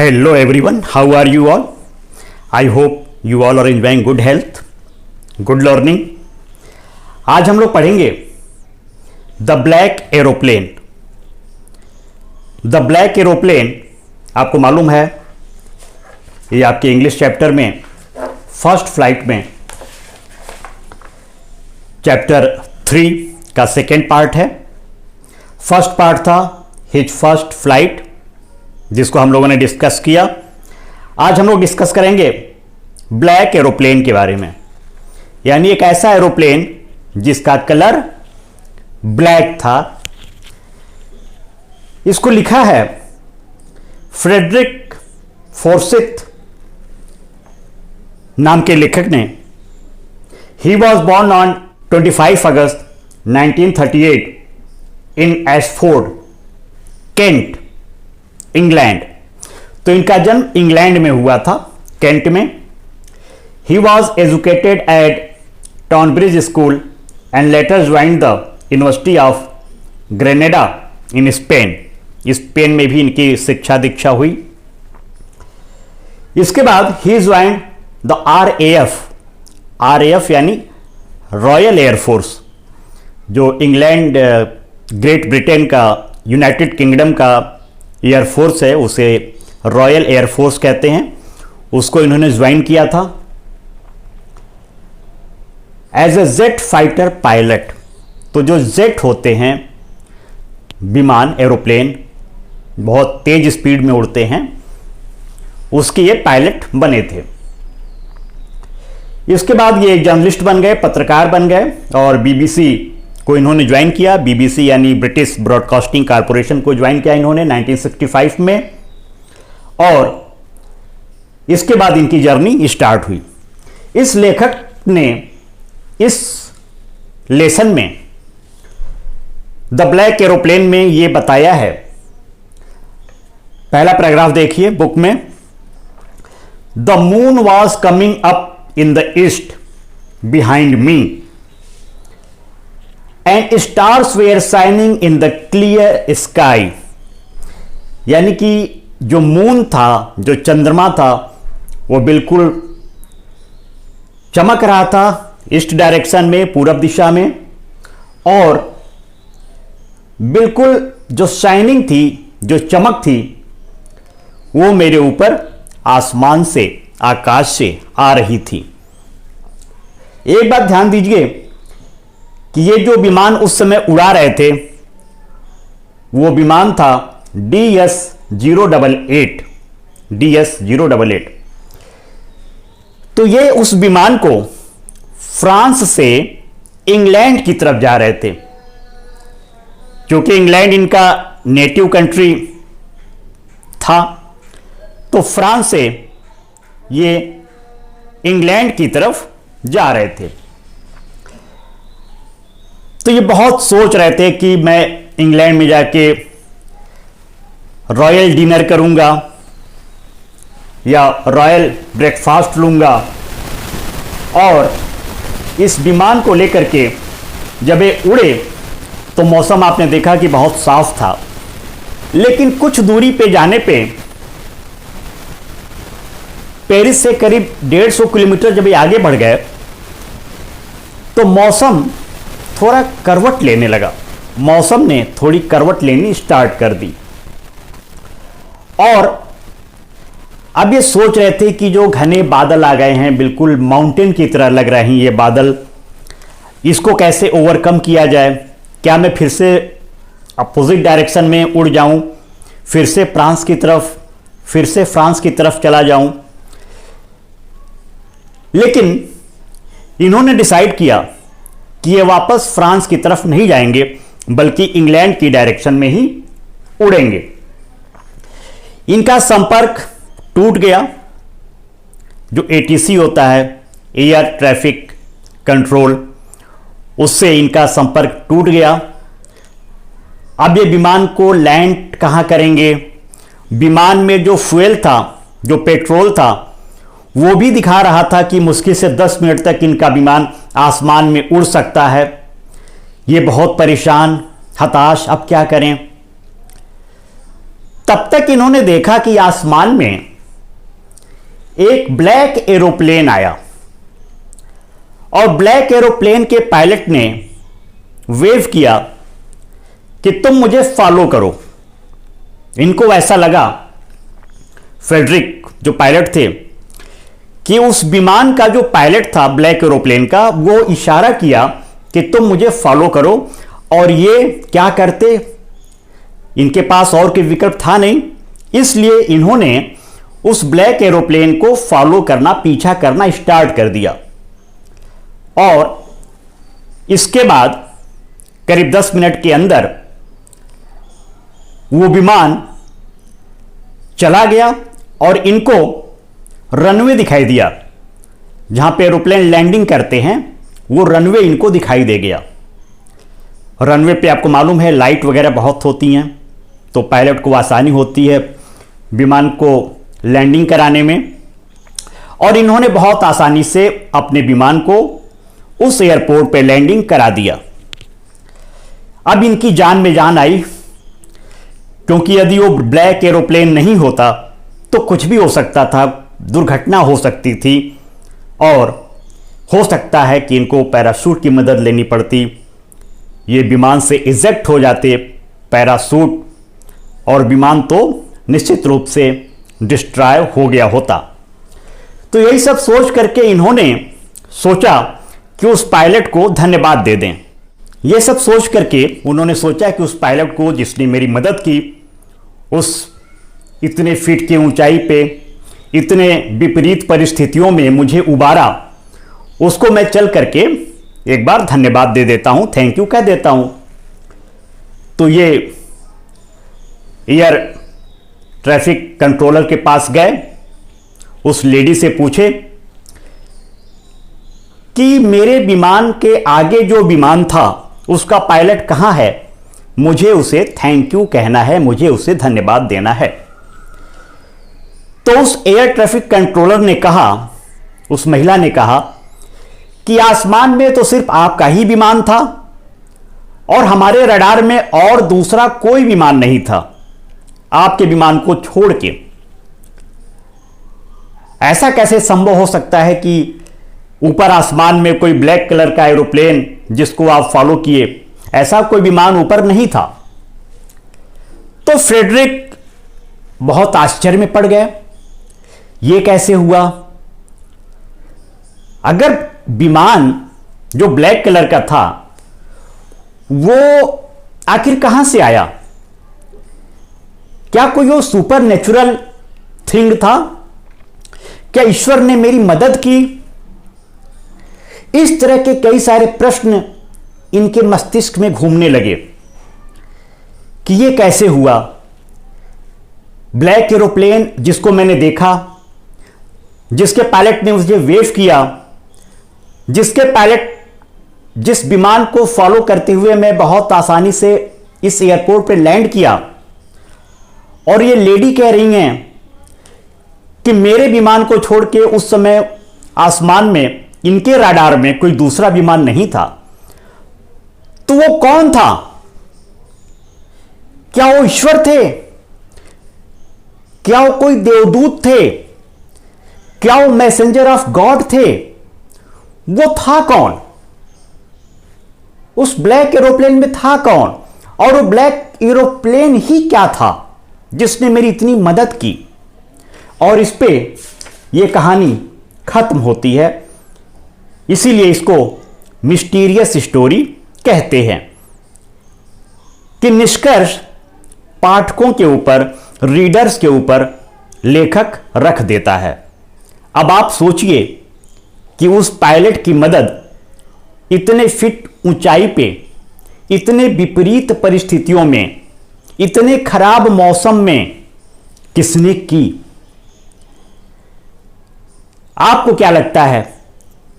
Hello everyone, how are you all? I hope you all are enjoying good health, good learning. आज हम लोग पढ़ेंगे the black aeroplane. The black aeroplane आपको मालूम है ये आपके इंग्लिश चैप्टर में फर्स्ट फ्लाइट में चैप्टर 3 का सेकेंड पार्ट है. फर्स्ट पार्ट था हिज फर्स्ट फ्लाइट जिसको हम लोगों ने डिस्कस किया. आज हम लोग डिस्कस करेंगे ब्लैक एरोप्लेन के बारे में, यानी एक ऐसा एरोप्लेन जिसका कलर ब्लैक था. इसको लिखा है फ्रेडरिक फोर्सिथ नाम के लेखक ने. ही वॉज बॉर्न ऑन 25 अगस्त 1938 इन एशफोर्ड, केंट, इंग्लैंड. तो इनका जन्म इंग्लैंड में हुआ था, केंट में. He was educated at Tonbridge school and later joined the university of Granada in Spain. Spain में भी इनकी शिक्षा दीक्षा हुई. इसके बाद ही ज्वाइंड द RAF यानी रॉयल एयरफोर्स, जो इंग्लैंड, ग्रेट ब्रिटेन का, यूनाइटेड किंगडम का एयरफोर्स है, उसे रॉयल एयरफोर्स कहते हैं. उसको इन्होंने ज्वाइन किया था as a jet fighter pilot. तो जो जेट होते हैं विमान, एरोप्लेन, बहुत तेज स्पीड में उड़ते हैं, उसके ये पायलट बने थे. इसके बाद ये जर्नलिस्ट बन गए, पत्रकार बन गए और BBC को इन्होंने ज्वाइन किया. BBC यानी ब्रिटिश ब्रॉडकास्टिंग कारपोरेशन को ज्वाइन किया इन्होंने 1965 में. और इसके बाद इनकी जर्नी स्टार्ट हुई. इस लेखक ने इस लेसन में द ब्लैक एरोप्लेन में ये बताया है. पहला पैराग्राफ देखिए बुक में. The moon was coming up in the east behind me and stars were shining in the clear sky. यानी कि जो मून था, जो चंद्रमा था, वो बिल्कुल चमक रहा था ईस्ट डायरेक्शन में, पूरब दिशा में. और बिल्कुल जो शाइनिंग थी, जो चमक थी, वो मेरे ऊपर आसमान से, आकाश से आ रही थी. एक बात ध्यान दीजिए कि ये जो विमान उस समय उड़ा रहे थे, वो विमान था DS-088. तो ये उस विमान को फ्रांस से इंग्लैंड की तरफ जा रहे थे. क्योंकि इंग्लैंड इनका नेटिव कंट्री था, तो फ्रांस से ये इंग्लैंड की तरफ जा रहे थे. तो ये बहुत सोच रहे थे कि मैं इंग्लैंड में जाके रॉयल डिनर करूंगा या रॉयल ब्रेकफास्ट लूंगा. और इस विमान को लेकर के जब ये उड़े तो मौसम आपने देखा कि बहुत साफ था. लेकिन कुछ दूरी पे जाने पे, पेरिस से करीब 150 किलोमीटर जब ये आगे बढ़ गए, तो मौसम थोड़ा करवट लेने लगा. मौसम ने थोड़ी करवट लेनी स्टार्ट कर दी. और अब ये सोच रहे थे कि जो घने बादल आ गए हैं, बिल्कुल माउंटेन की तरह लग रहे हैं ये बादल, इसको कैसे ओवरकम किया जाए. क्या मैं फिर से अपोजिट डायरेक्शन में उड़ जाऊं, फिर से फ्रांस की तरफ चला जाऊं. लेकिन इन्होंने डिसाइड किया कि ये वापस फ्रांस की तरफ नहीं जाएंगे, बल्कि इंग्लैंड की डायरेक्शन में ही उड़ेंगे. इनका संपर्क टूट गया. जो ATC होता है, एयर ट्रैफिक कंट्रोल, उससे इनका संपर्क टूट गया. अब ये विमान को लैंड कहां करेंगे. विमान में जो फ्यूल था, जो पेट्रोल था, वो भी दिखा रहा था कि मुश्किल से 10 मिनट तक इनका विमान आसमान में उड़ सकता है. ये बहुत परेशान, हताश, अब क्या करें. तब तक इन्होंने देखा कि आसमान में एक ब्लैक एरोप्लेन आया और ब्लैक एरोप्लेन के पायलट ने वेव किया कि तुम मुझे फॉलो करो। इनको ऐसा लगा, फ्रेडरिक जो पायलट थे, कि उस विमान का जो पायलट था ब्लैक एरोप्लेन का, वो इशारा किया कि तुम मुझे फॉलो करो। और ये क्या करते, इनके पास और कोई विकल्प था नहीं, इसलिए इन्होंने उस ब्लैक एरोप्लेन को फॉलो करना, पीछा करना स्टार्ट कर दिया। और इसके बाद करीब 10 मिनट के अंदर वो विमान चला गया और इनको रनवे दिखाई दिया। जहां पे एरोप्लेन लैंडिंग करते हैं वो रनवे इनको दिखाई दे गया। रनवे पे आपको मालूम है लाइट वगैरह बहुत होती हैं, तो पायलट को आसानी होती है विमान को लैंडिंग कराने में। और इन्होंने बहुत आसानी से अपने विमान को उस एयरपोर्ट पे लैंडिंग करा दिया। अब इनकी जान में जान आई, क्योंकि यदि वो ब्लैक एरोप्लेन नहीं होता तो कुछ भी हो सकता था, दुर्घटना हो सकती थी और हो सकता है कि इनको पैराशूट की मदद लेनी पड़ती। ये विमान से इजेक्ट हो जाते पैराशूट और विमान तो निश्चित रूप से डिस्ट्रॉय हो गया होता। तो यही सब सोच करके इन्होंने सोचा कि उस पायलट को धन्यवाद दे दें। ये सब सोच करके उन्होंने सोचा कि उस पायलट को जिसने मेरी मदद की, उस इतने फीट की ऊंचाई पे इतने विपरीत परिस्थितियों में मुझे उबारा, उसको मैं चल करके एक बार धन्यवाद दे देता हूं, थैंक यू कह देता हूं। तो ये एयर ट्रैफिक कंट्रोलर के पास गए, उस लेडी से पूछे कि मेरे विमान के आगे जो विमान था उसका पायलट कहां है, मुझे उसे थैंक यू कहना है, मुझे उसे धन्यवाद देना है। तो उस एयर ट्रैफिक कंट्रोलर ने कहा, उस महिला ने कहा कि आसमान में तो सिर्फ आपका ही विमान था और हमारे रडार में और दूसरा कोई विमान नहीं था, आपके विमान को छोड़ के। ऐसा कैसे संभव हो सकता है कि ऊपर आसमान में कोई ब्लैक कलर का एरोप्लेन जिसको आप फॉलो किए, ऐसा कोई विमान ऊपर नहीं था। तो फ्रेडरिक बहुत आश्चर्य में पड़ गए, ये कैसे हुआ? अगर विमान जो ब्लैक कलर का था वो आखिर कहां से आया? क्या कोई वो सुपर नेचुरल थिंग था? क्या ईश्वर ने मेरी मदद की? इस तरह के कई सारे प्रश्न इनके मस्तिष्क में घूमने लगे कि ये कैसे हुआ। ब्लैक एरोप्लेन जिसको मैंने देखा, जिसके पायलट ने मुझे वेव किया, जिसके पायलट जिस विमान को फॉलो करते हुए मैं बहुत आसानी से इस एयरपोर्ट पर लैंड किया, और ये लेडी कह रही हैं कि मेरे विमान को छोड़ के उस समय आसमान में इनके रडार में कोई दूसरा विमान नहीं था। तो वो कौन था? क्या वो ईश्वर थे? क्या वो कोई देवदूत थे? क्या वो मैसेंजर ऑफ गॉड थे? वो था कौन? उस ब्लैक एरोप्लेन में था कौन? और वो ब्लैक एरोप्लेन ही क्या था जिसने मेरी इतनी मदद की? और इस पे ये कहानी खत्म होती है। इसीलिए इसको मिस्टीरियस स्टोरी कहते हैं कि निष्कर्ष पाठकों के ऊपर, रीडर्स के ऊपर लेखक रख देता है। अब आप सोचिए कि उस पायलट की मदद इतने फीट ऊंचाई पे, इतने विपरीत परिस्थितियों में, इतने खराब मौसम में किसने की? आपको क्या लगता है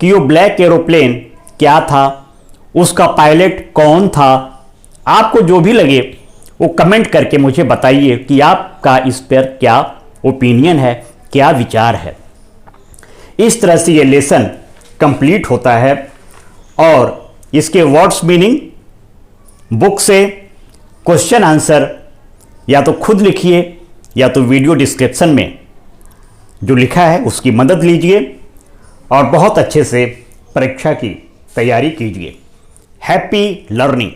कि वो ब्लैक एरोप्लेन क्या था? उसका पायलट कौन था? आपको जो भी लगे वो कमेंट करके मुझे बताइए कि आपका इस पर क्या ओपिनियन है, क्या विचार है। इस तरह से ये लेसन कंप्लीट होता है और इसके वर्ड्स मीनिंग बुक से क्वेश्चन आंसर या तो खुद लिखिए या तो वीडियो डिस्क्रिप्शन में जो लिखा है उसकी मदद लीजिए और बहुत अच्छे से परीक्षा की तैयारी कीजिए। Happy learning.